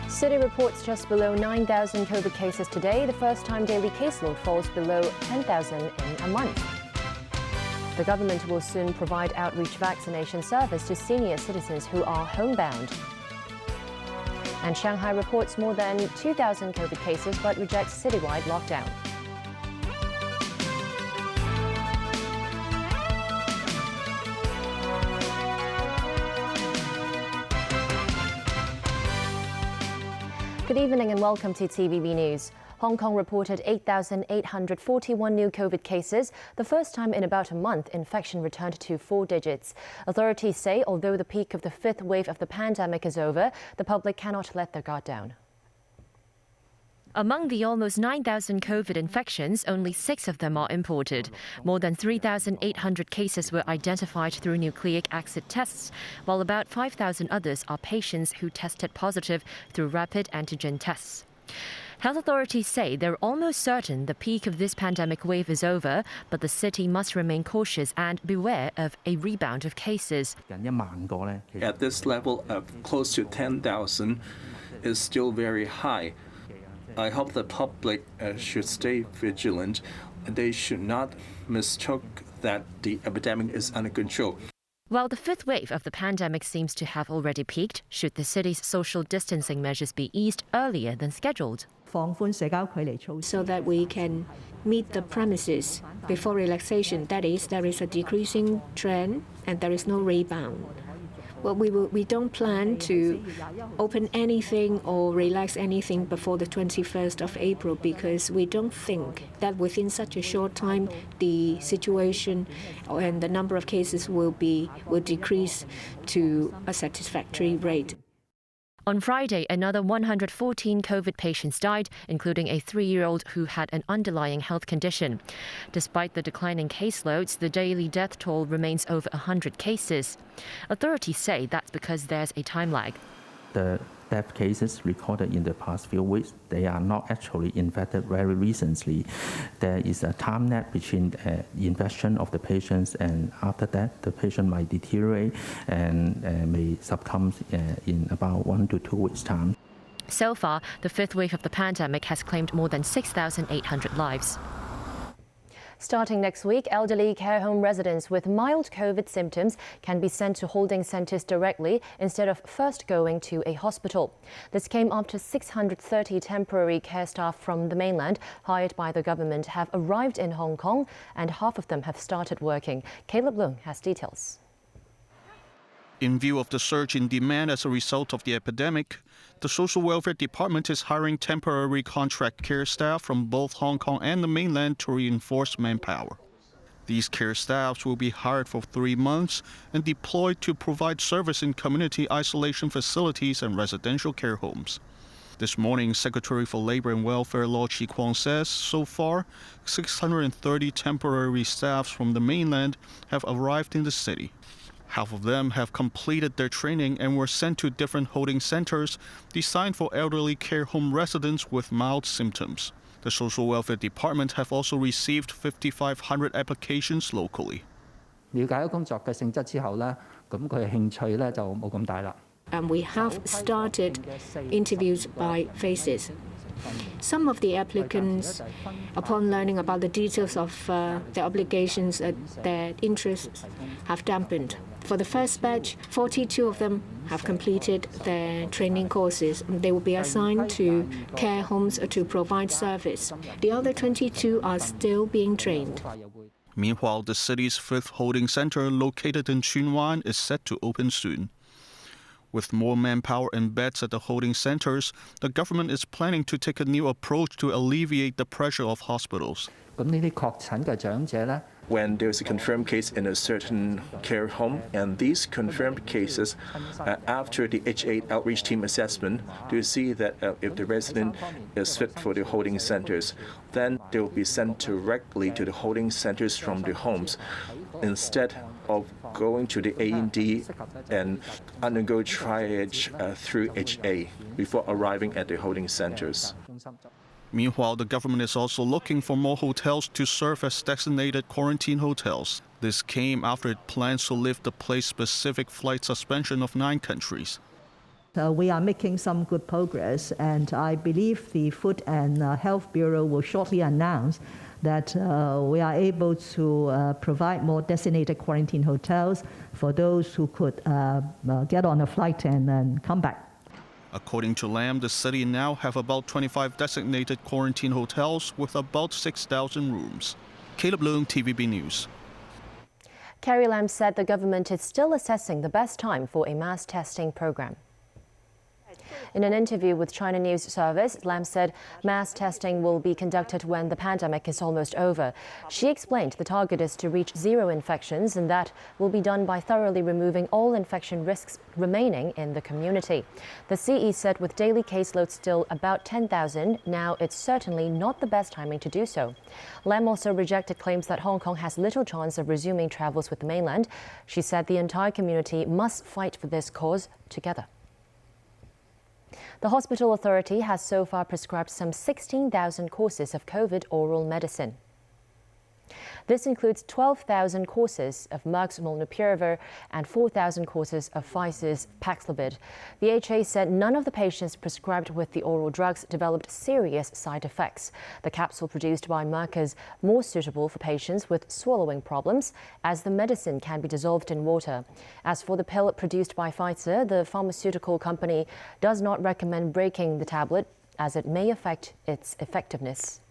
City reports just below 9,000 COVID cases today, the first time daily caseload falls below 10,000 in a month. The government will soon provide outreach vaccination service to senior citizens who are homebound. And Shanghai reports more than 2,000 COVID cases but rejects citywide lockdown. Good evening and welcome to TVB News. Hong Kong reported 8,841 new COVID cases. The first time in about a month, infection returned to 4 digits. Authorities say although the peak of the 5th wave of the pandemic is over, the public cannot let their guard down. Among the almost 9,000 COVID infections, only 6 of them are imported. More than 3,800 cases were identified through nucleic acid tests, while about 5,000 others are patients who tested positive through rapid antigen tests. Health authorities say they're almost certain the peak of this pandemic wave is over, but the city must remain cautious and beware of a rebound of cases. At this level of close to 10,000 is still very high. I hope the public should stay vigilant. They should not mistook that the epidemic is under control. While the 5th wave of the pandemic seems to have already peaked, should the city's social distancing measures be eased earlier than scheduled? So that we can meet the premises before relaxation. That is, there is a decreasing trend and there is no rebound. Well, we don't plan to open anything or relax anything before the 21st of April because we don't think that within such a short time the situation and the number of cases will decrease to a satisfactory rate. On Friday, another 114 COVID patients died, including a 3-year-old who had an underlying health condition. Despite the declining caseloads, the daily death toll remains over 100 cases. Authorities say that's because there's a time lag. The death cases recorded in the past few weeks, they are not actually infected very recently. There is a time lag between infection of the patients, and after that, the patient might deteriorate and may succumb in about 1 to 2 weeks' time. So far, the 5th wave of the pandemic has claimed more than 6,800 lives. Starting next week, elderly care home residents with mild COVID symptoms can be sent to holding centres directly instead of first going to a hospital. This came after 630 temporary care staff from the mainland hired by the government have arrived in Hong Kong, and half of them have started working. Caleb Leung has details. In view of the surge in demand as a result of the epidemic, the Social Welfare Department is hiring temporary contract care staff from both Hong Kong and the mainland to reinforce manpower. These care staffs will be hired for 3 months and deployed to provide service in community isolation facilities and residential care homes. This morning, Secretary for Labour and Welfare Law Chi Kwong says so far, 630 temporary staffs from the mainland have arrived in the city. Half of them have completed their training and were sent to different holding centers designed for elderly care home residents with mild symptoms. The Social Welfare Department have also received 5,500 applications locally. And we have started interviews by faces. Some of the applicants, upon learning about the details of their obligations, their interests have dampened. For the first batch, 42 of them have completed their training courses. They will be assigned to care homes to provide service. The other 22 are still being trained. Meanwhile, the city's 5th holding center located in Tsuen Wan is set to open soon. With more manpower and beds at the holding centers, the government is planning to take a new approach to alleviate the pressure of hospitals. When there's a confirmed case in a certain care home, and these confirmed cases, after the H8 outreach team assessment, to see that if the resident is fit for the holding centers, then they will be sent directly to the holding centers from the homes, instead of going to the A&D and undergo triage through HA before arriving at the holding centers. Meanwhile, the government is also looking for more hotels to serve as designated quarantine hotels. This came after it plans to lift the place-specific flight suspension of 9 countries. We are making some good progress, and I believe the Food and Health Bureau will shortly announce that we are able to provide more designated quarantine hotels for those who could get on a flight and come back. According to Lam, the city now have about 25 designated quarantine hotels with about 6,000 rooms. Caleb Leung, TVB News. Carrie Lam said the government is still assessing the best time for a mass testing program. In an interview with China News Service, Lam said mass testing will be conducted when the pandemic is almost over. She explained the target is to reach 0 infections, and that will be done by thoroughly removing all infection risks remaining in the community. The CE said with daily caseloads still about 10,000, now it's certainly not the best timing to do so. Lam also rejected claims that Hong Kong has little chance of resuming travels with the mainland. She said the entire community must fight for this cause together. The hospital authority has so far prescribed some 16,000 courses of COVID oral medicine. This includes 12,000 courses of Merck's Molnupiravir and 4,000 courses of Pfizer's Paxlovid. The HA said none of the patients prescribed with the oral drugs developed serious side effects. The capsule produced by Merck is more suitable for patients with swallowing problems, as the medicine can be dissolved in water. As for the pill produced by Pfizer, the pharmaceutical company does not recommend breaking the tablet, as it may affect its effectiveness.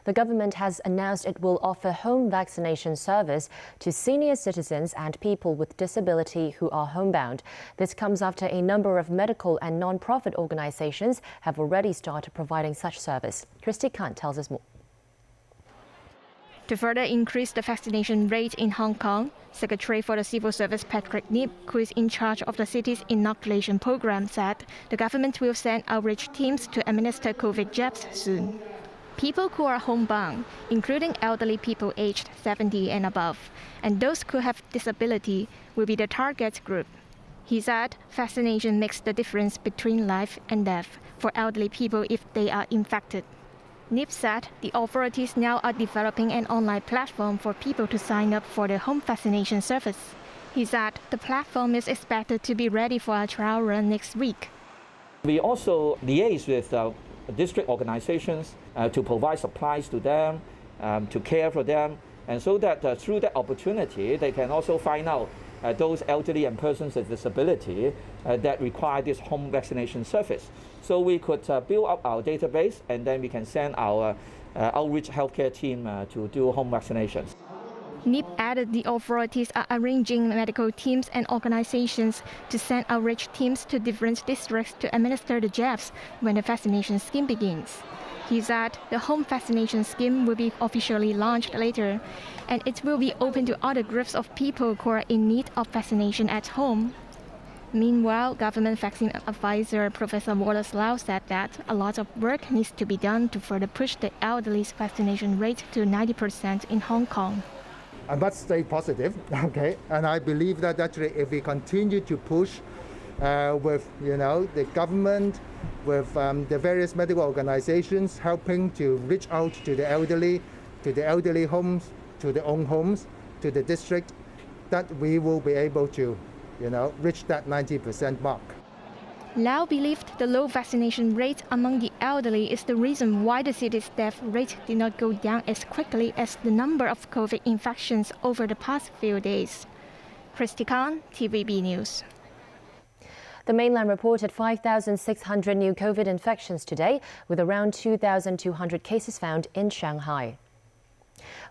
The government has announced it will offer home vaccination service to senior citizens and people with disability who are homebound. This comes after a number of medical and non-profit organizations have already started providing such service. Christy Khan tells us more. To further increase the vaccination rate in Hong Kong, Secretary for the Civil Service Patrick Nip, who is in charge of the city's inoculation program, said the government will send outreach teams to administer COVID jabs soon. People who are homebound, including elderly people aged 70 and above, and those who have disability, will be the target group. He said vaccination makes the difference between life and death for elderly people if they are infected. Nip said the authorities now are developing an online platform for people to sign up for the home vaccination service. He said the platform is expected to be ready for a trial run next week. We also liaise with district organizations to provide supplies to them, to care for them, and so that through that opportunity they can also find out those elderly and persons with disability that require this home vaccination service. So we could build up our database, and then we can send our outreach healthcare team to do home vaccinations. Nip added the authorities are arranging medical teams and organizations to send outreach teams to different districts to administer the jabs when the vaccination scheme begins. He said the home vaccination scheme will be officially launched later, and it will be open to other groups of people who are in need of vaccination at home. Meanwhile, government vaccine advisor Professor Wallace Lau said that a lot of work needs to be done to further push the elderly's vaccination rate to 90% in Hong Kong. I must stay positive, okay? And I believe that actually if we continue to push with, the government, with the various medical organizations helping to reach out to the elderly homes, to their own homes, to the district, that we will be able to, reach that 90% mark. Lau believed the low vaccination rate among the elderly is the reason why the city's death rate did not go down as quickly as the number of COVID infections over the past few days. Christy Khan, TVB News. The mainland reported 5,600 new COVID infections today, with around 2,200 cases found in Shanghai.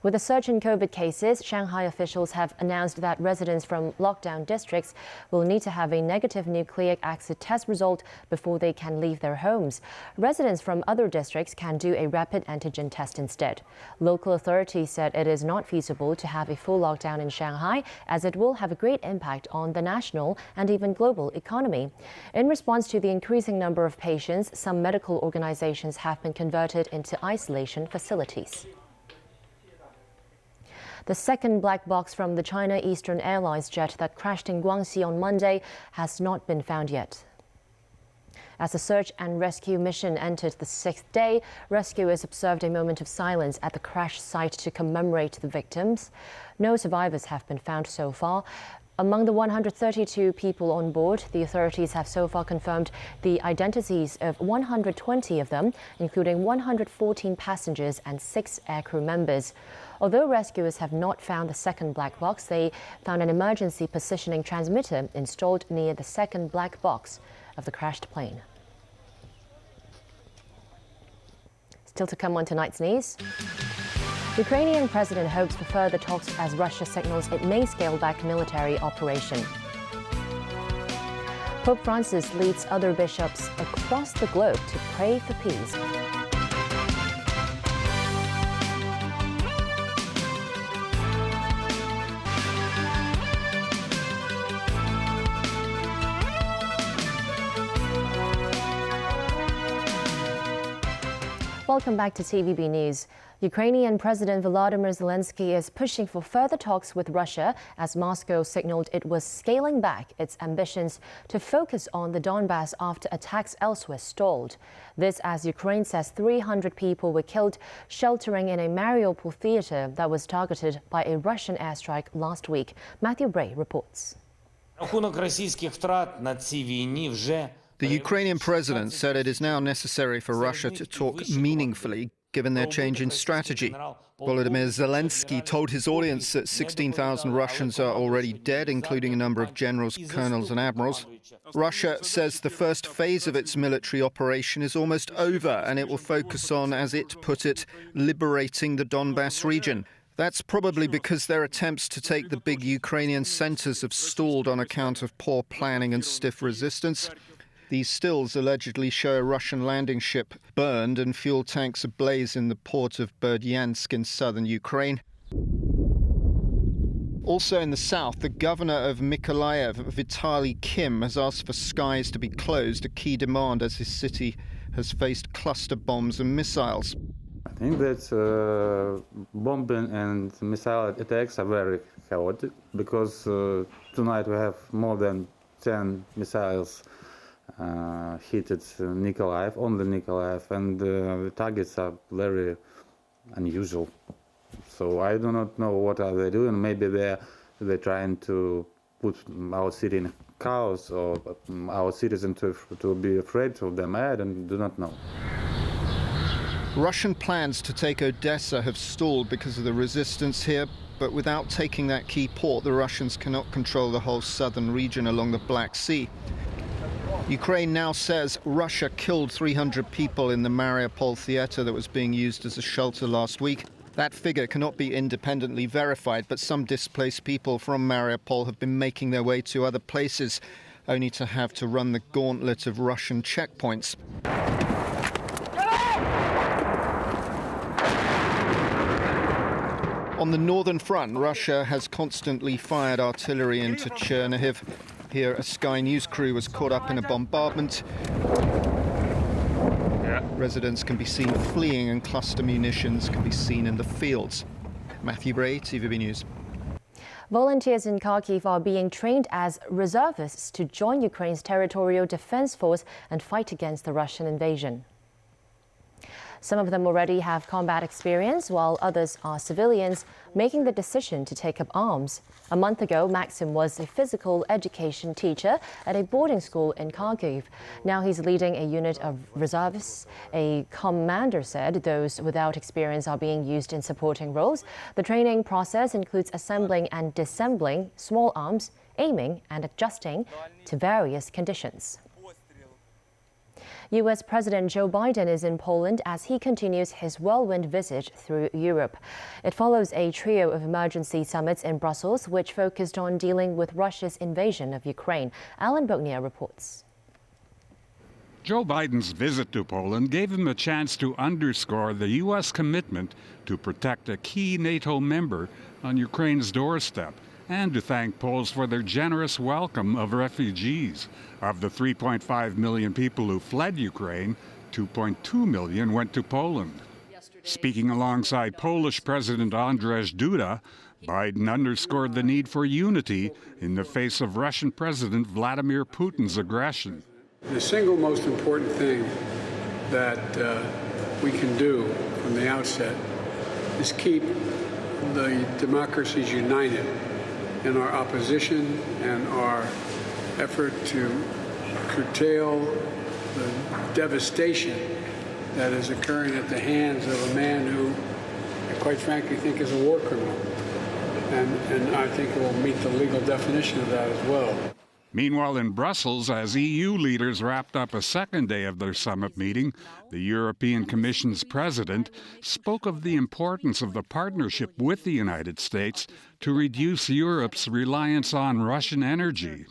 With a surge in COVID cases, Shanghai officials have announced that residents from lockdown districts will need to have a negative nucleic acid test result before they can leave their homes. Residents from other districts can do a rapid antigen test instead. Local authorities said it is not feasible to have a full lockdown in Shanghai, as it will have a great impact on the national and even global economy. In response to the increasing number of patients, some medical organizations have been converted into isolation facilities. The second black box from the China Eastern Airlines jet that crashed in Guangxi on Monday has not been found yet. As the search and rescue mission entered the 6th day, rescuers observed a moment of silence at the crash site to commemorate the victims. No survivors have been found so far. Among the 132 people on board, the authorities have so far confirmed the identities of 120 of them, including 114 passengers and 6 aircrew members. Although rescuers have not found the second black box, they found an emergency positioning transmitter installed near the second black box of the crashed plane. Still to come on tonight's news. Ukrainian president hopes for further talks as Russia signals it may scale back military operation. Pope Francis leads other bishops across the globe to pray for peace. Welcome back to TVB News. Ukrainian President Volodymyr Zelensky is pushing for further talks with Russia as Moscow signaled it was scaling back its ambitions to focus on the Donbass after attacks elsewhere stalled. This as Ukraine says 300 people were killed sheltering in a Mariupol theater that was targeted by a Russian airstrike last week. Matthew Bray reports. The Ukrainian president said it is now necessary for Russia to talk meaningfully, given their change in strategy. Volodymyr Zelensky told his audience that 16,000 Russians are already dead, including a number of generals, colonels and admirals. Russia says the first phase of its military operation is almost over, and it will focus on, as it put it, liberating the Donbass region. That's probably because their attempts to take the big Ukrainian centers have stalled on account of poor planning and stiff resistance. These stills allegedly show a Russian landing ship burned and fuel tanks ablaze in the port of Berdyansk in southern Ukraine. Also in the south, the governor of Mykolaiv, Vitaly Kim, has asked for skies to be closed, a key demand as his city has faced cluster bombs and missiles. I think that bombing and missile attacks are very chaotic because tonight we have more than 10 missiles hit at Mykolaiv, on the Mykolaiv, and the targets are very unusual. So I do not know what are they doing. Maybe they're trying to put our city in chaos or our citizens to be afraid of them. I do not know. Russian plans to take Odessa have stalled because of the resistance here, but without taking that key port, the Russians cannot control the whole southern region along the Black Sea. Ukraine now says Russia killed 300 people in the Mariupol theater that was being used as a shelter last week. That figure cannot be independently verified, but some displaced people from Mariupol have been making their way to other places, only to have to run the gauntlet of Russian checkpoints. On the northern front, Russia has constantly fired artillery into Chernihiv. Here, a Sky News crew was caught up in a bombardment. Residents can be seen fleeing and cluster munitions can be seen in the fields. Matthew Bray, TVB News. Volunteers in Kharkiv are being trained as reservists to join Ukraine's territorial defense force and fight against the Russian invasion. Some of them already have combat experience, while others are civilians making the decision to take up arms. A month ago, Maxim was a physical education teacher at a boarding school in Kharkiv. Now he's leading a unit of reservists. A commander said those without experience are being used in supporting roles. The training process includes assembling and disassembling small arms, aiming and adjusting to various conditions. U.S. President Joe Biden is in Poland as he continues his whirlwind visit through Europe. It follows a trio of emergency summits in Brussels, which focused on dealing with Russia's invasion of Ukraine. Alan Bognia reports. Joe Biden's visit to Poland gave him a chance to underscore the U.S. commitment to protect a key NATO member on Ukraine's doorstep, and to thank Poles for their generous welcome of refugees. Of the 3.5 million people who fled Ukraine, 2.2 million went to Poland. Speaking alongside Polish President Andrzej Duda, Biden underscored the need for unity in the face of Russian President Vladimir Putin's aggression. The single most important thing that we can do from the outset is keep the democracies united in our opposition and our effort to curtail the devastation that is occurring at the hands of a man who, I quite frankly, think is a war criminal. And I think it will meet the legal definition of that as well. Meanwhile, in Brussels, as EU leaders wrapped up a second day of their summit meeting, the European Commission's president spoke of the importance of the partnership with the United States to reduce Europe's reliance on Russian energy.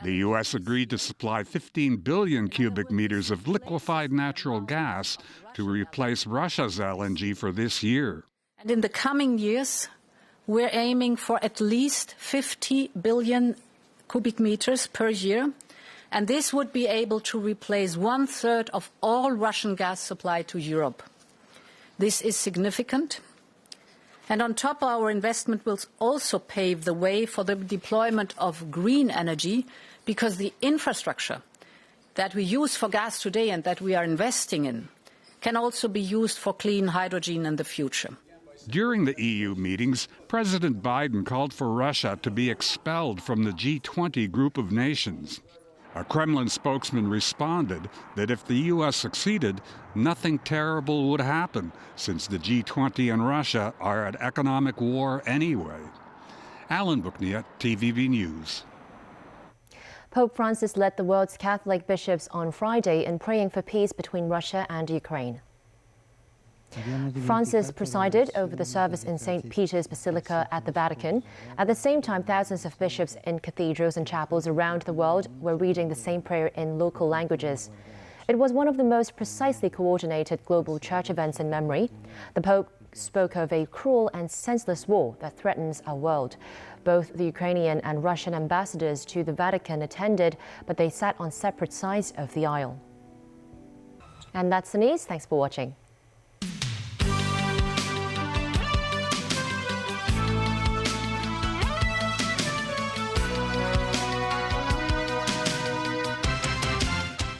The U.S. agreed to supply 15 billion cubic meters of liquefied natural gas to replace Russia's LNG for this year. And in the coming years, we're aiming for at least 50 billion cubic meters per year, and this would be able to replace 1/3 of all Russian gas supply to Europe. This is significant. And on top, our investment will also pave the way for the deployment of green energy, because the infrastructure that we use for gas today and that we are investing in can also be used for clean hydrogen in the future. During the EU meetings, President Biden called for Russia to be expelled from the G20 group of nations. A Kremlin spokesman responded that if the U.S. succeeded, nothing terrible would happen, since the G20 and Russia are at economic war anyway. Alan Booknia, TVB News. Pope Francis led the world's Catholic bishops on Friday in praying for peace between Russia and Ukraine. Francis presided over the service in St. Peter's Basilica at the Vatican. At the same time, thousands of bishops in cathedrals and chapels around the world were reading the same prayer in local languages. It was one of the most precisely coordinated global church events in memory. The Pope spoke of a cruel and senseless war that threatens our world. Both the Ukrainian and Russian ambassadors to the Vatican attended, but they sat on separate sides of the aisle. And that's the news. Thanks for watching.